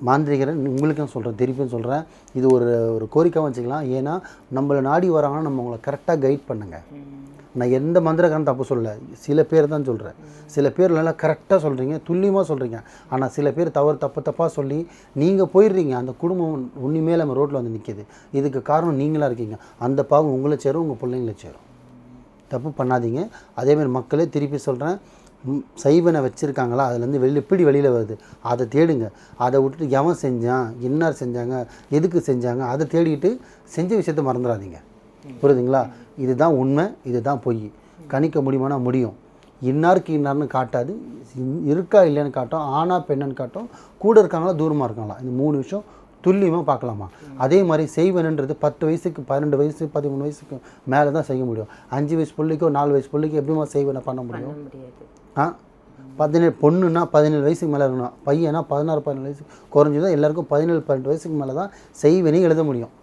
மாந்திரிகரை உங்களுக்கும் சொல்கிறேன், திருப்பியும் சொல்கிறேன், இது ஒரு ஒரு கோரிக்கையாக வச்சுக்கலாம். ஏன்னா நம்மளை நாடி வராங்கன்னா நம்ம உங்களை கரெக்டாக கைட் பண்ணுங்கள். நான் எந்த மந்திரக்காரன் தப்பு சொல்லலை, சில பேர் தான் சொல்கிறேன். சில பேர் நல்லா கரெக்டாக சொல்கிறீங்க, துல்லியமாக சொல்கிறீங்க. ஆனால் சில பேர் தப்பாக சொல்லி நீங்கள் போயிடுறீங்க. அந்த குடும்பம் ஒன்றுமே நம்ம ரோட்டில் வந்து நிற்கிது. இதுக்கு காரணம் நீங்களாக இருக்கீங்க. அந்த பாவம் உங்களை சேரும், உங்கள் பிள்ளைங்களை சேரும். தப்பு பண்ணாதீங்க. அதேமாதிரி மக்களே திருப்பி சொல்கிறேன், சைவனை வச்சுருக்காங்களா, அதுலேருந்து எப்படி வெளியில் வருது அதை தேடுங்க. அதை விட்டுட்டு எவன் செஞ்சான், இன்னார் செஞ்சாங்க, எதுக்கு செஞ்சாங்க, அதை தேடிட்டு செஞ்ச விஷயத்தை மறந்துடாதீங்க. புரியுதுங்களா? இதுதான் உண்மை, இதுதான் பொய். கணிக்க முடியுமானா முடியும். இன்னாருக்கு இன்னார்னு காட்டாது, இருக்கா இல்லைன்னு காட்டும், ஆனா பெண்ணுன்னு காட்டும், கூட இருக்காங்களா தூரமாக இருக்காங்களா, இந்த 3 விஷயம் துல்லியமாக பார்க்கலாமா. அதே மாதிரி செய்வனுன்றது 10 வயசுக்கு 12 வயசு 13 வயசுக்கு மேலே தான் செய்ய முடியும். 5 வயசு பிள்ளைக்கோ 4 வயசு பிள்ளைக்கு எப்படிமா செய்வனை பண்ண முடியும்? 17 பொண்ணுன்னா 17 வயசுக்கு மேலே இருக்கணும், பையனா 16 17 வயசுக்கு குறைஞ்சதான் எல்லாருக்கும் 17 18 வயசுக்கு மேலே தான் செய்வனே எழுத முடியும்.